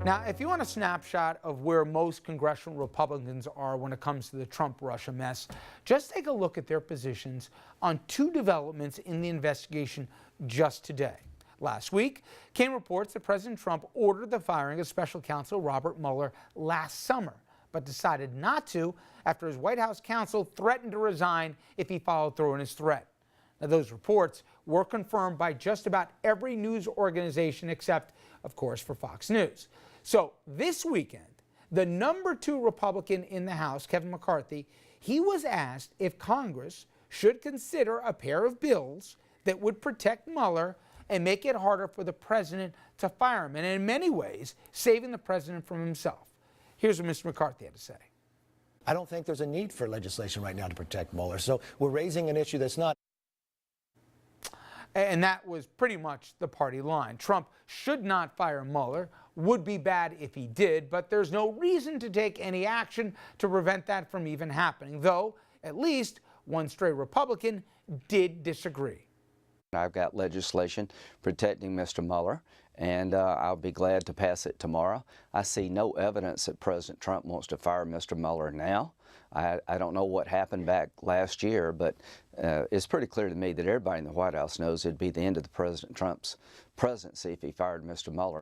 Now, if you want a snapshot of where most congressional Republicans are when it comes to the Trump-Russia mess, just take a look at their positions on two developments in the investigation just today. Last week came reports that President Trump ordered the firing of special counsel Robert Mueller last summer, but decided not to after his White House counsel threatened to resign if he followed through on his threat. Now, those reports were confirmed by just about every news organization except, of course, for Fox News. So this weekend, the number 2 Republican in the House, Kevin McCarthy, he was asked if Congress should consider a pair of bills that would protect Mueller and make it harder for the president to fire him, and in many ways, saving the president from himself. Here's what Mr. McCarthy had to say. I don't think there's a need for legislation right now to protect Mueller. So we're raising an issue that's not. And that was pretty much the party line. Trump should not fire Mueller. Would be bad if he did, but there's no reason to take any action to prevent that from even happening, though at least one stray Republican did disagree. I've got legislation protecting Mr. Mueller, and I'll be glad to pass it tomorrow. I see no evidence that President Trump wants to fire Mr. Mueller now. I don't know what happened back last year, but it's pretty clear to me that everybody in the White House knows it'd be the end of the President Trump's presidency if he fired Mr. Mueller.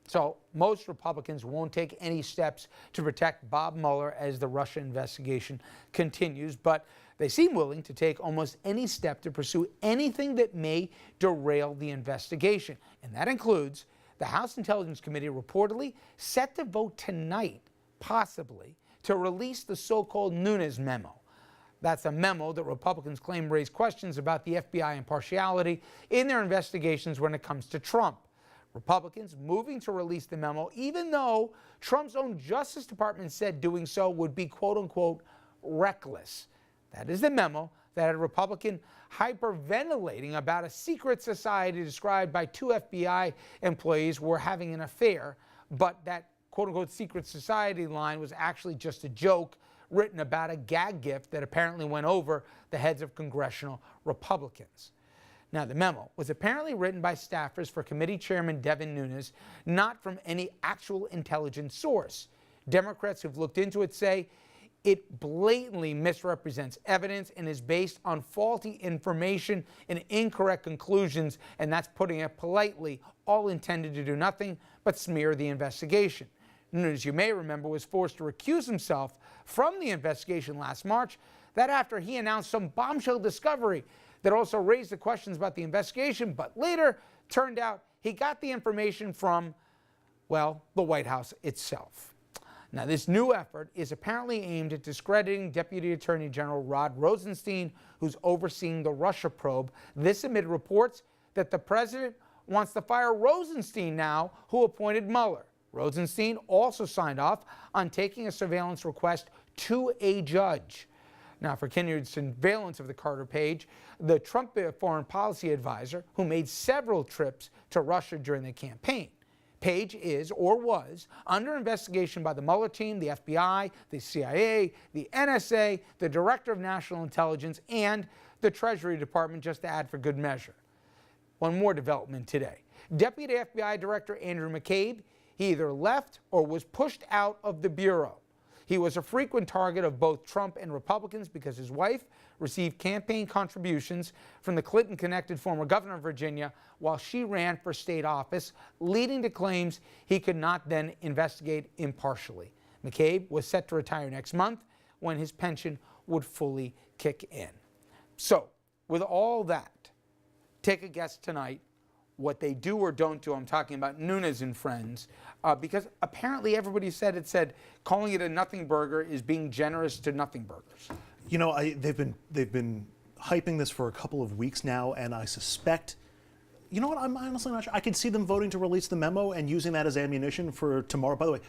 So most Republicans won't take any steps to protect Bob Mueller as the Russia investigation continues, but they seem willing to take almost any step to pursue anything that may derail the investigation. And that includes the House Intelligence Committee reportedly set to vote tonight, possibly, to release the so-called Nunes memo. That's a memo that Republicans claim raised questions about the FBI impartiality in their investigations when it comes to Trump. Republicans moving to release the memo, even though Trump's own Justice Department said doing so would be, quote-unquote, reckless. That is the memo that had a Republican hyperventilating about a secret society described by 2 FBI employees were having an affair, but that quote-unquote secret society line was actually just a joke written about a gag gift that apparently went over the heads of congressional Republicans. Now, the memo was apparently written by staffers for Committee Chairman Devin Nunes, not from any actual intelligence source. Democrats who've looked into it say it blatantly misrepresents evidence and is based on faulty information and incorrect conclusions, and that's putting it politely, all intended to do nothing but smear the investigation. Nunes, you may remember, was forced to recuse himself from the investigation last March, that after he announced some bombshell discovery that also raised the questions about the investigation, but later turned out he got the information from, well, the White House itself. Now, this new effort is apparently aimed at discrediting Deputy Attorney General Rod Rosenstein, who's overseeing the Russia probe. This amid reports that the president wants to fire Rosenstein now, who appointed Mueller. Rosenstein also signed off on taking a surveillance request to a judge. Now, for continued surveillance of the Carter Page, the Trump foreign policy advisor, who made several trips to Russia during the campaign. Page is, or was, under investigation by the Mueller team, the FBI, the CIA, the NSA, the Director of National Intelligence, and the Treasury Department, just to add for good measure. One more development today. Deputy FBI Director Andrew McCabe, he either left or was pushed out of the Bureau. He was a frequent target of both Trump and Republicans because his wife received campaign contributions from the Clinton-connected former governor of Virginia while she ran for state office, leading to claims he could not then investigate impartially. McCabe was set to retire next month when his pension would fully kick in. So, with all that, take a guess tonight what they do or don't do. I'm talking about Nunes and friends, because apparently everybody said calling it a nothing burger is being generous to nothing burgers. You know, they've been hyping this for a couple of weeks now, and I suspect, you know what, I'm honestly not sure. I could see them voting to release the memo and using that as ammunition for tomorrow. By the way,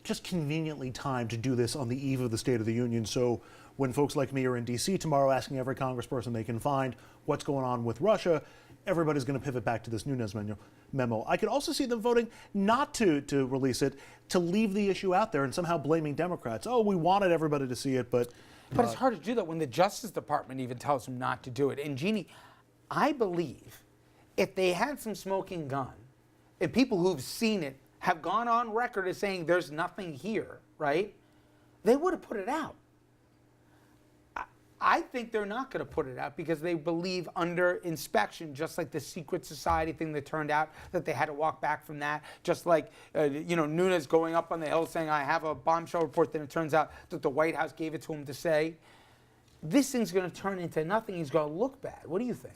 just conveniently timed to do this on the eve of the State of the Union. So when folks like me are in D.C. tomorrow asking every congressperson they can find what's going on with Russia, everybody's going to pivot back to this Nunes memo. I could also see them voting not to release it, to leave the issue out there and somehow blaming Democrats. Oh, we wanted everybody to see it, but it's hard to do that when the Justice Department even tells them not to do it. And Jeannie, I believe if they had some smoking gun, and people who've seen it have gone on record as saying there's nothing here, right? They would have put it out. I think they're not going to put it out because they believe under inspection, just like the secret society thing that turned out that they had to walk back from that, just like, Nunes going up on the hill saying, I have a bombshell report, then it turns out that the White House gave it to him to say. This thing's going to turn into nothing. He's going to look bad. What do you think?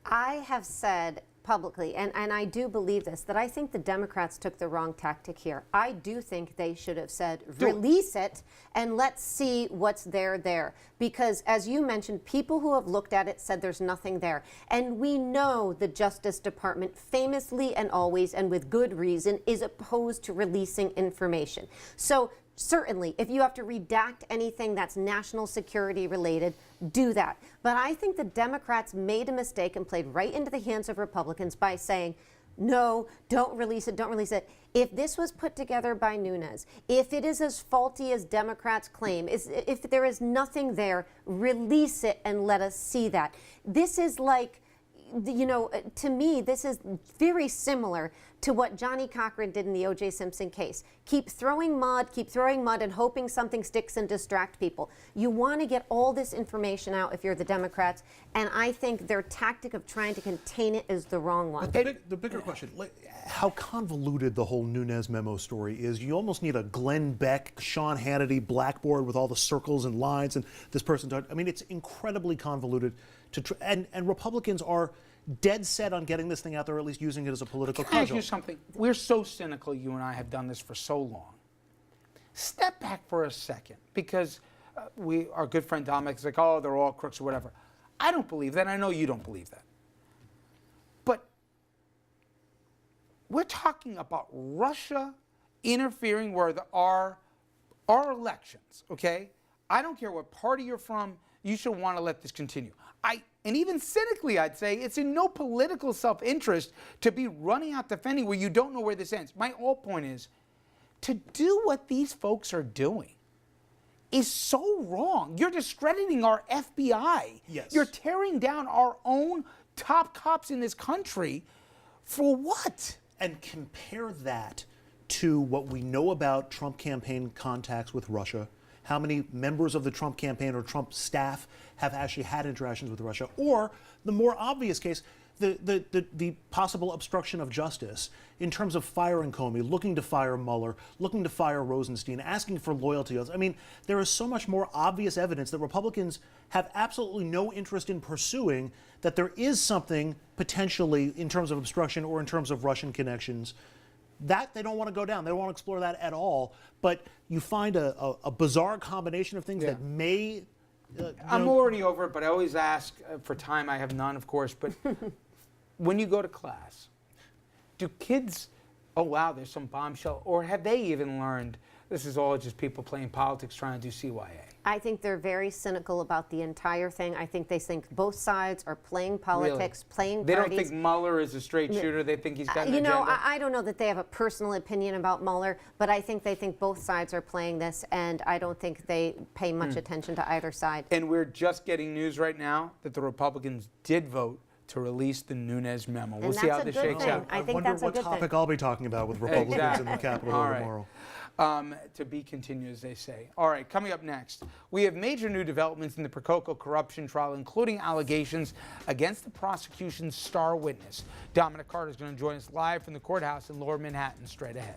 I have said publicly, and I do believe this, that I think the Democrats took the wrong tactic here. I do think they should have said, release it and let's see what's there. Because as you mentioned, people who have looked at it said there's nothing there. And we know the Justice Department famously and always, and with good reason, is opposed to releasing information. So certainly, if you have to redact anything that's national security related, do that. But I think the Democrats made a mistake and played right into the hands of Republicans by saying, no, don't release it, don't release it. If this was put together by Nunes, if it is as faulty as Democrats claim, if there is nothing there, release it and let us see that. This is like, to me, this is very similar to what Johnny Cochran did in the O.J. Simpson case. Keep throwing mud, and hoping something sticks and distract people. You want to get all this information out if you're the Democrats, and I think their tactic of trying to contain it is the wrong one. But the bigger question, how convoluted the whole Nunes memo story is. You almost need a Glenn Beck, Sean Hannity blackboard with all the circles and lines and this person. I mean, it's incredibly convoluted. And Republicans are dead set on getting this thing out there, or at least using it as a political Can I ask cudgel. you something? We're so cynical, you and I have done this for so long. Step back for a second, because our good friend Dominic is like, oh, they're all crooks or whatever. I don't believe that. I know you don't believe that. But we're talking about Russia interfering with our elections, okay? I don't care what party you're from. You should want to let this continue. And even cynically, I'd say it's in no political self-interest to be running out defending where you don't know where this ends. My whole point is to do what these folks are doing is so wrong. You're discrediting our FBI. Yes. You're tearing down our own top cops in this country for what? And compare that to what we know about Trump campaign contacts with Russia. How many members of the Trump campaign or Trump staff have actually had interactions with Russia? Or the more obvious case, the possible obstruction of justice in terms of firing Comey, looking to fire Mueller, looking to fire Rosenstein, asking for loyalty oaths. I mean, there is so much more obvious evidence that Republicans have absolutely no interest in pursuing, that there is something potentially in terms of obstruction or in terms of Russian connections that they don't want to go down. They don't want to explore that at all. But you find a bizarre combination of things that may... I'm already over it, but I always ask for time. I have none, of course. But when you go to class, do kids, oh, wow, there's some bombshell? Or have they even learned this is all just people playing politics trying to do CYA? I think they're very cynical about the entire thing. I think they think both sides are playing politics, playing They parties. don't think Mueller is a straight shooter. They think he's got an agenda. I don't know that they have a personal opinion about Mueller, but I think they think both sides are playing this, and I don't think they pay much attention to either side. And we're just getting news right now that the Republicans did vote to release the Nunes memo. We'll see how this shakes out. I think wonder that's a what good topic thing. I'll be talking about with Republicans in the Capitol All right. tomorrow. To be continued, as they say. All right, coming up next, we have major new developments in the Prococo corruption trial, including allegations against the prosecution's star witness. Dominic Carter is going to join us live from the courthouse in Lower Manhattan straight ahead.